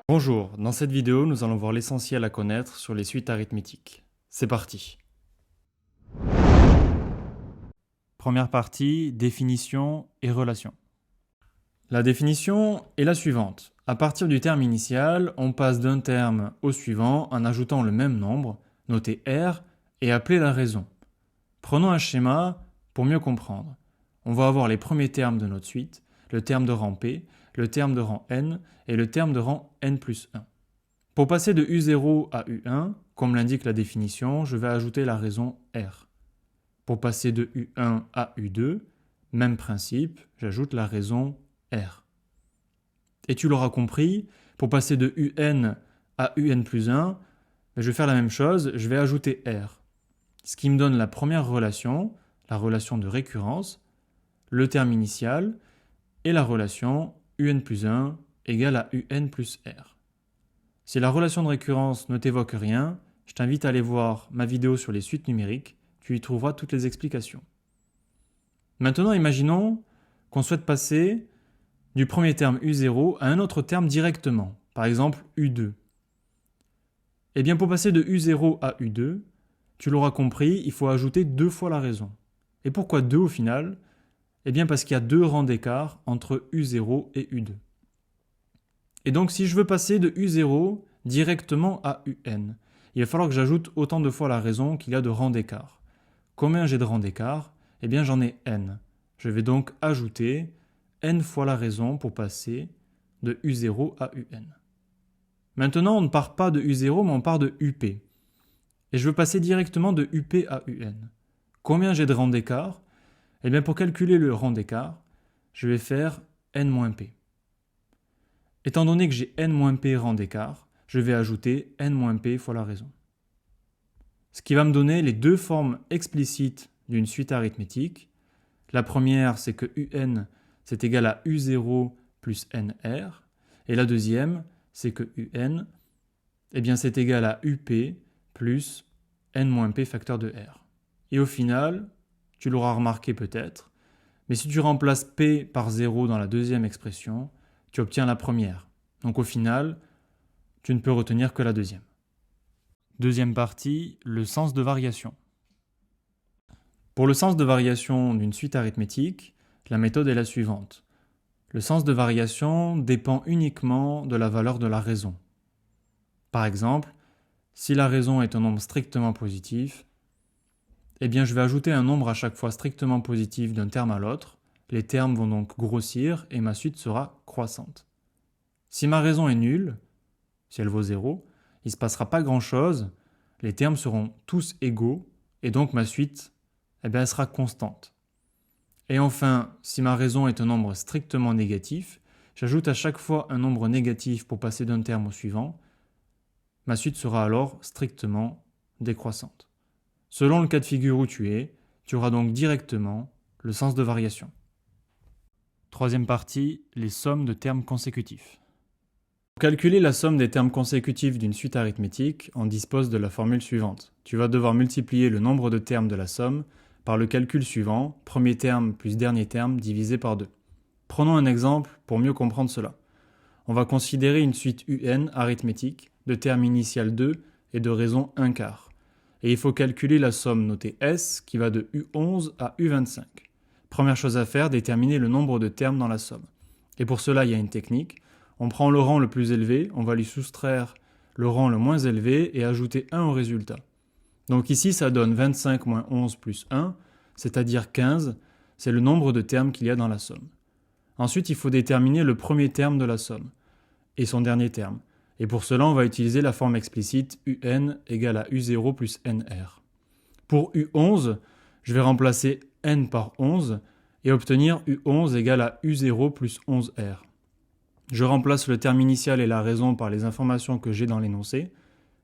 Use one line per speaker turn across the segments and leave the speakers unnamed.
Bonjour, dans cette vidéo, nous allons voir l'essentiel à connaître sur les suites arithmétiques. C'est parti. Première partie, définition et relation. La définition est la suivante. À partir du terme initial, on passe d'un terme au suivant en ajoutant le même nombre, noté R, et appelé la raison. Prenons un schéma pour mieux comprendre. On va avoir les premiers termes de notre suite, le terme de rang P, le terme de rang N et le terme de rang N plus 1. Pour passer de U0 à U1, comme l'indique la définition, je vais ajouter la raison R. Pour passer de U1 à U2, même principe, j'ajoute la raison R. Et tu l'auras compris, pour passer de UN à UN plus 1, je vais faire la même chose, je vais ajouter R. Ce qui me donne la première relation, la relation de récurrence, le terme initial et la relation UN plus 1 égale à UN plus R. Si la relation de récurrence ne t'évoque rien, je t'invite à aller voir ma vidéo sur les suites numériques, tu y trouveras toutes les explications. Maintenant, imaginons qu'on souhaite passer du premier terme U0 à un autre terme directement, par exemple U2. Eh bien, pour passer de U0 à U2, tu l'auras compris, il faut ajouter 2 fois la raison. Et pourquoi 2 au final ? Eh bien, parce qu'il y a 2 rangs d'écart entre U0 et U2. Et donc, si je veux passer de U0 directement à UN, il va falloir que j'ajoute autant de fois la raison qu'il y a de rangs d'écart. Combien j'ai de rangs d'écart ? Eh bien, j'en ai N. Je vais donc ajouter N fois la raison pour passer de U0 à UN. Maintenant, on ne part pas de U0, mais on part de UP. Et je veux passer directement de UP à UN. Combien j'ai de rangs d'écart ? Eh bien, pour calculer le rang d'écart, je vais faire N-P. Étant donné que j'ai N-P rang d'écart, je vais ajouter N-P fois la raison. Ce qui va me donner les 2 formes explicites d'une suite arithmétique. La première, c'est que UN, c'est égal à U0 plus NR. Et la deuxième, c'est que UN, eh bien, c'est égal à UP plus N-P facteur de R. Et au final, tu l'auras remarqué peut-être, mais si tu remplaces P par 0 dans la deuxième expression, tu obtiens la première. Donc au final, tu ne peux retenir que la deuxième. Deuxième partie, le sens de variation. Pour le sens de variation d'une suite arithmétique, la méthode est la suivante. Le sens de variation dépend uniquement de la valeur de la raison. Par exemple, si la raison est un nombre strictement positif, eh bien je vais ajouter un nombre à chaque fois strictement positif d'un terme à l'autre. Les termes vont donc grossir et ma suite sera croissante. Si ma raison est nulle, si elle vaut 0, il ne se passera pas grand-chose, les termes seront tous égaux et donc ma suite, eh bien, elle sera constante. Et enfin, si ma raison est un nombre strictement négatif, j'ajoute à chaque fois un nombre négatif pour passer d'un terme au suivant, ma suite sera alors strictement décroissante. Selon le cas de figure où tu es, tu auras donc directement le sens de variation. Troisième partie, les sommes de termes consécutifs. Pour calculer la somme des termes consécutifs d'une suite arithmétique, on dispose de la formule suivante. Tu vas devoir multiplier le nombre de termes de la somme par le calcul suivant, premier terme plus dernier terme divisé par 2. Prenons un exemple pour mieux comprendre cela. On va considérer une suite UN arithmétique de terme initial 2 et de raison 1 quart. Et il faut calculer la somme notée S qui va de U11 à U25. Première chose à faire, déterminer le nombre de termes dans la somme. Et pour cela, il y a une technique. On prend le rang le plus élevé, on va lui soustraire le rang le moins élevé et ajouter 1 au résultat. Donc ici, ça donne 25 moins 11 plus 1, c'est-à-dire 15, c'est le nombre de termes qu'il y a dans la somme. Ensuite, il faut déterminer le premier terme de la somme et son dernier terme. Et pour cela, on va utiliser la forme explicite UN égale à U0 plus NR. Pour U11, je vais remplacer N par 11 et obtenir U11 égale à U0 plus 11R. Je remplace le terme initial et la raison par les informations que j'ai dans l'énoncé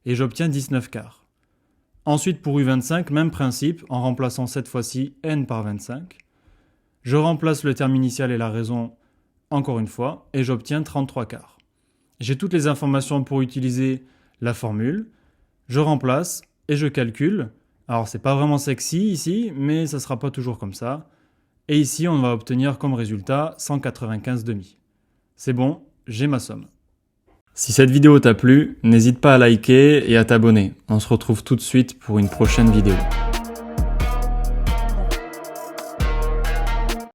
et j'obtiens 19 quarts. Ensuite, pour U25, même principe, en remplaçant cette fois-ci N par 25. Je remplace le terme initial et la raison encore une fois et j'obtiens 33 quarts. J'ai toutes les informations pour utiliser la formule. Je remplace et je calcule. Alors, c'est pas vraiment sexy ici, mais ça sera pas toujours comme ça. Et ici, on va obtenir comme résultat 195 demi. C'est bon, j'ai ma somme. Si cette vidéo t'a plu, n'hésite pas à liker et à t'abonner. On se retrouve tout de suite pour une prochaine vidéo.